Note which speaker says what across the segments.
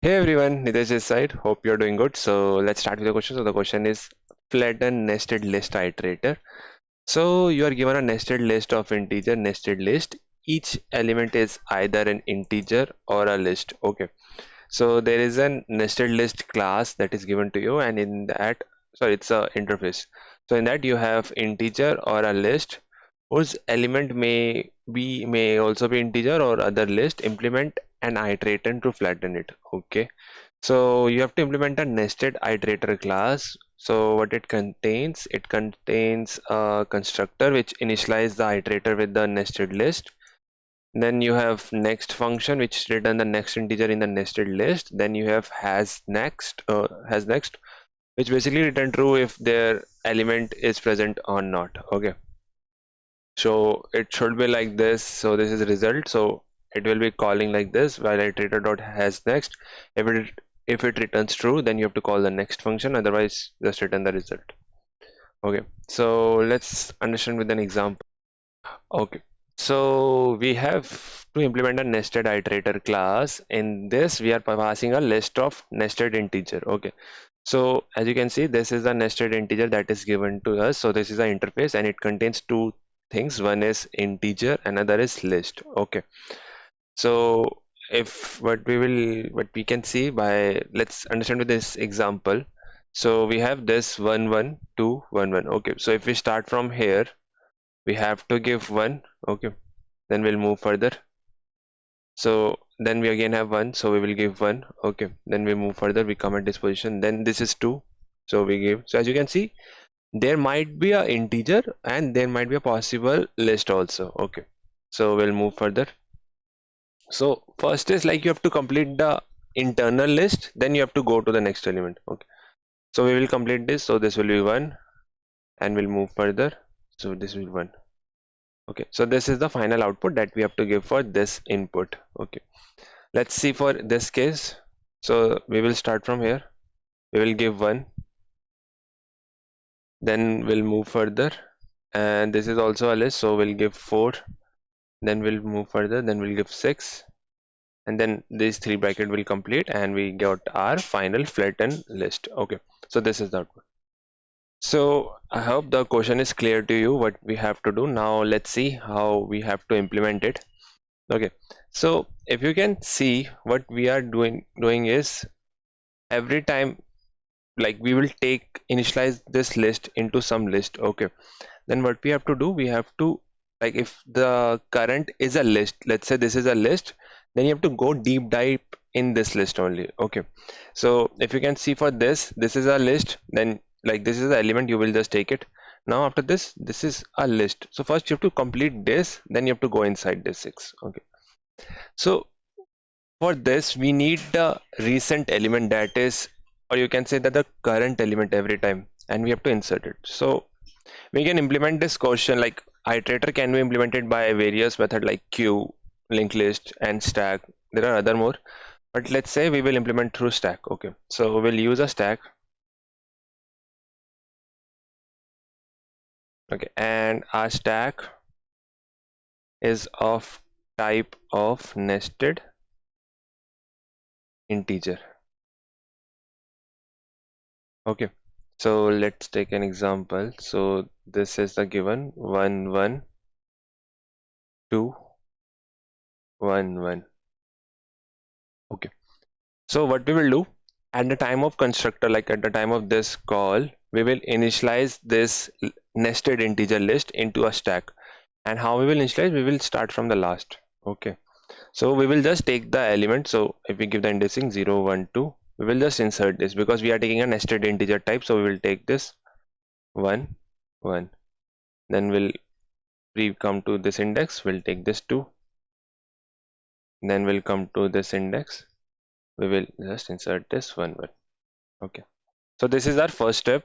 Speaker 1: Hey everyone, Nitesh this side. Hope you're doing good. So let's start with the question. So the question is flatten nested list iterator. So you are given a nested list of integer nested list. Each element is either an integer or a list. Okay. So there is a nested list class that is given to you, and in that, sorry, it's a interface. So in that you have integer or a list whose element may also be integer or other list. Implement an iterator to flatten it. Okay. So you have to implement a nested iterator class. So what it contains a constructor which initialize the iterator with the nested list. Then you have next function which return the next integer in the nested list. Then you have has next, which basically return true if their element is present or not. Okay. So it should be like this. So this is result. So it will be calling like this while iterator dot has next. If it returns true, then you have to call the next function. Otherwise, just return the result. Okay. So let's understand with an example. Okay. So we have to implement a nested iterator class. In this, we are passing a list of nested integer. Okay. So as you can see, this is a nested integer that is given to us. So this is the interface and it contains two things. One is integer, another is list. Okay. So if what we can see by, let's understand with this example. So we have this 1 1 2 1 1. Okay. So if we start from here, we have to give 1. Okay. Then we'll move further. So then we again have 1, so we will give 1. Okay, then we move further, we come at this position. Then this is 2, so we give. So as you can see, there might be a integer and there might be a possible list also. Okay, so we'll move further. So first is like you have to complete the internal list, then you have to go to the next element. Okay, so we will complete this. So this will be 1 and we'll move further. So this will be 1. Okay, so this is the final output that we have to give for this input. Okay, let's see for this case. So we will start from here. We will give 1, then we'll move further, and this is also a list, so we'll give 4, then we'll move further, then we'll give 6, and then these 3 bracket will complete and we got our final flattened list. Okay, so this is the output. So I hope the question is clear to you what we have to do. Now let's see how we have to implement it. Okay, so if you can see, what we are doing is every time, like we will initialize this list into some list. Okay, then what we have to do, we have to, like, if the current is a list, let's say this is a list, then you have to go deep dive in this list only. Okay, so if you can see, for this is a list, then like this is the element, you will just take it. Now after this is a list, so first you have to complete this, then you have to go inside this 6. Okay, so for this we need the recent element, that is, or you can say that the current element every time, and we have to insert it. So we can implement this question, like iterator can be implemented by various method like queue, linked list, and stack. There are other more, but let's say we will implement through stack. Okay, so we'll use a stack. Okay, and our stack is of type of nested integer. Okay, so let's take an example. So this is the given 1 1 2 1 1. Okay, so what we will do at the time of constructor, like at the time of this call, we will initialize this nested integer list into a stack. And how we will initialize, we will start from the last. Okay, so we will just take the element. So if we give the indexing 0 1 2, we will just insert this because we are taking a nested integer type. So we will take this 1 1, then we'll come to this index, we'll take this 2, then we'll come to this index, we will just insert this 1 1. Okay, so this is our first step: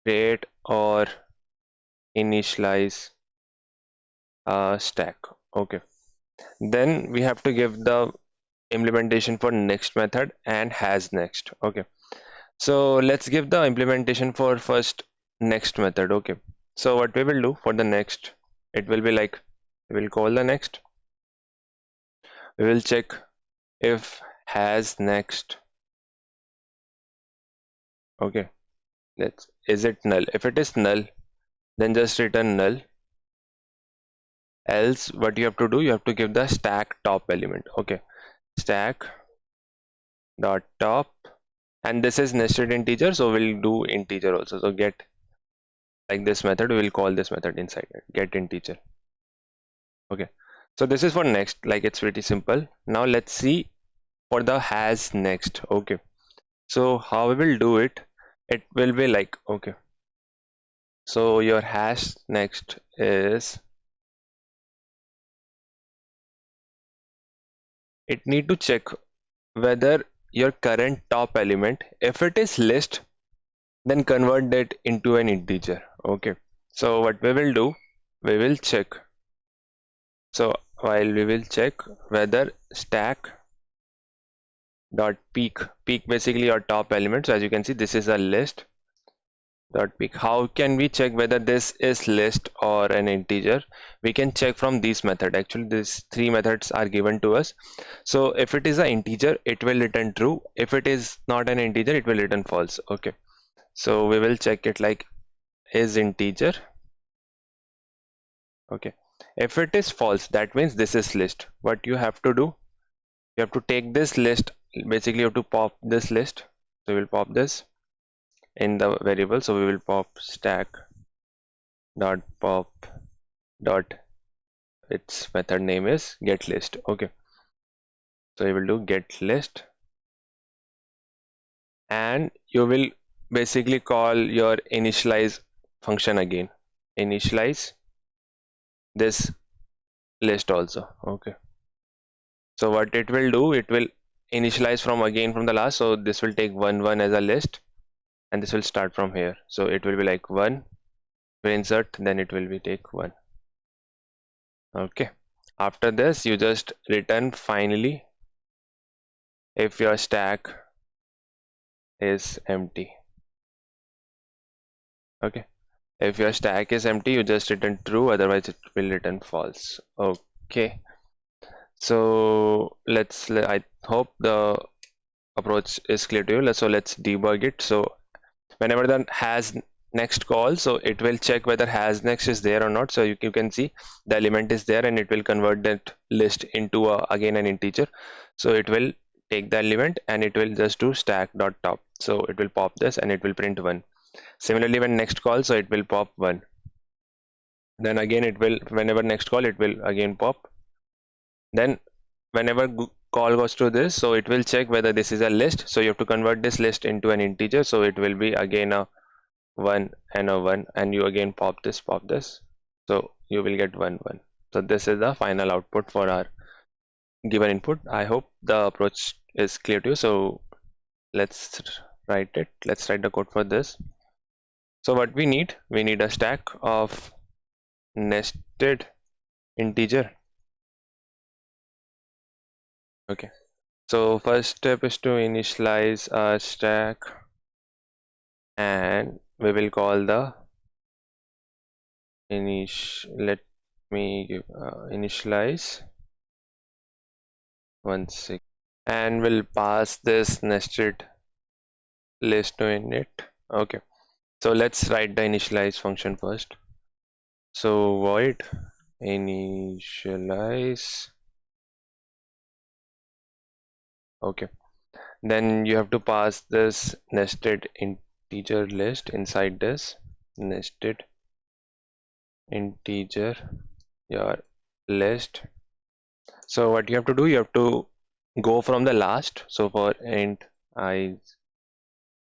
Speaker 1: create or initialize a stack. Okay, then we have to give the implementation for next method and has next. Okay, so let's give the implementation for first next method. Okay, so what we will do for the next, it will be like, we will call the next, we will check if has next. Okay, is it null? If it is null, then just return null. Else what you have to do, you have to give the stack top element. Okay, stack dot top, and this is nested integer, so we'll do integer also. So get, like this method, we'll call this method inside it, get integer. Okay, so this is for next, like it's pretty simple. Now let's see for the has next. Okay, so how we will do it, it will be like, okay, so your hash next is, it need to check whether your current top element, if it is list, then convert that into an integer. Okay, so what we will do, we will check, so while we will check whether stack dot peak basically your top element. So as you can see, this is a list dot peak. How can we check whether this is list or an integer? We can check from this method. Actually these three methods are given to us. So if it is an integer, it will return true. If it is not an integer, it will return false. Okay, so we will check it like is integer. Okay, if it is false, that means this is list. What you have to do, you have to take this list, basically you have to pop this list. So we will pop this in the variable. So we will pop stack dot pop dot, its method name is get list. Okay, so you will do get list, and you will basically call your initialize function again, initialize this list also. Okay, so what it will do, it will initialize from again from the last. So this will take 1 as a list, and this will start from here. So it will be like 1, will insert, then it will be take 1. Okay, after this you just return finally if your stack is empty. Okay, if your stack is empty, you just return true, otherwise it will return false. Okay, so I hope the approach is clear to you. So let's debug it. So whenever the has next call, so it will check whether has next is there or not. So you can see the element is there, and it will convert that list into again an integer. So it will take the element and it will just do stack dot top. So it will pop this and it will print 1. Similarly, when next call, so it will pop 1. Then again it will, whenever next call, it will again pop. Then whenever call goes to this, so it will check whether this is a list. So you have to convert this list into an integer. So it will be again a 1 and a 1, and you again pop this, so you will get 1 1. So this is the final output for our given input. I hope the approach is clear to you. So let's write it. Let's write the code for this. So what we need a stack of nested integer. Okay, so first step is to initialize a stack, and we will call the let me give initialize 1 6, and we'll pass this nested list to init. Okay, so let's write the initialize function first. So void initialize. Okay, then you have to pass this nested integer list inside this nested integer your list. So what you have to do, you have to go from the last. So for int I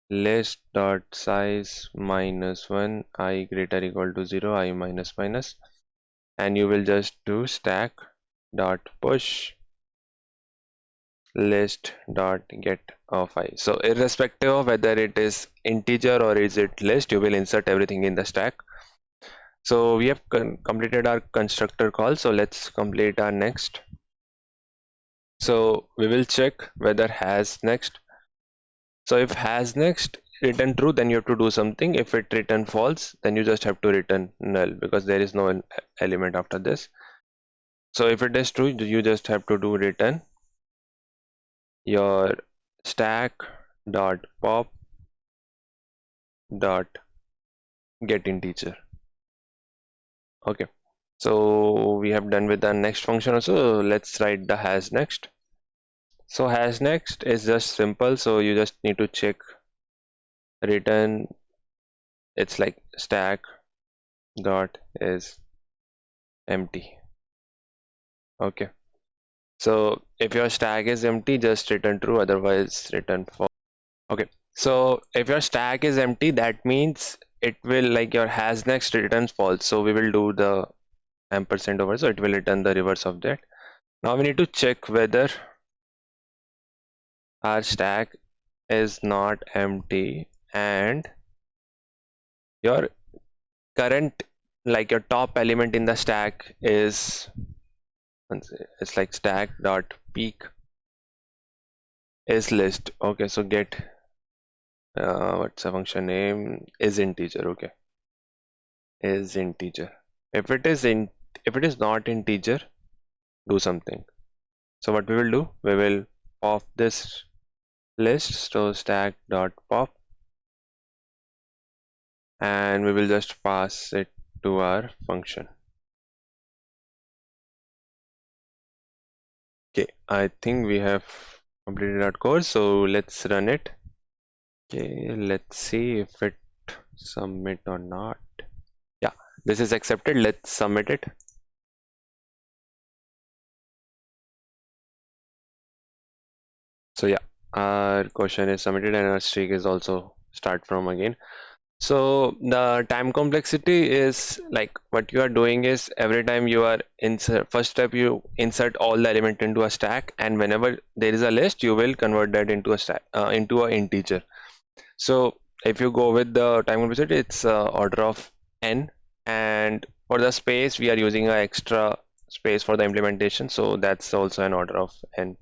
Speaker 1: list dot size -1 I greater equal to 0 I minus minus, and you will just do stack dot push list dot get of I. So irrespective of whether it is integer or is it list, you will insert everything in the stack. So we have completed our constructor call. So let's complete our next. So we will check whether has next. So if has next return true, then you have to do something. If it return false, then you just have to return null, because there is no element after this. So if it is true, you just have to do return your stack dot pop dot get integer. Okay, so we have done with the next function also. Let's write the hash next. So hash next is just simple, so you just need to check return. It's like stack dot is empty. Okay, so if your stack is empty, just return true, otherwise return false. Okay, so if your stack is empty, that means it will, like, your hash next returns false, so we will do the ampersand over, so it will return the reverse of that. Now we need to check whether our stack is not empty and your current, like your top element in the stack is, it's like stack dot peak is list. Okay, so get what's the function name, is integer. Okay, is integer. If it is in, if it is not integer, do something. So what we will do, we will pop this list, so stack dot pop, and we will just pass it to our function. Okay, I think we have completed our code, so let's run it. Okay, let's see if it submit or not. Yeah, this is accepted. Let's submit it. So yeah, our question is submitted and our streak is also start from again. So the time complexity is like, what you are doing is every time you are insert, first step you insert all the element into a stack, and whenever there is a list, you will convert that into a stack, into an integer. So if you go with the time complexity, it's order of n, and for the space we are using an extra space for the implementation, so that's also an order of n.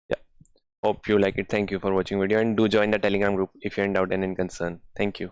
Speaker 1: Yeah, hope you like it. Thank you for watching video, and do join the Telegram group if you're in doubt and in concern. Thank you.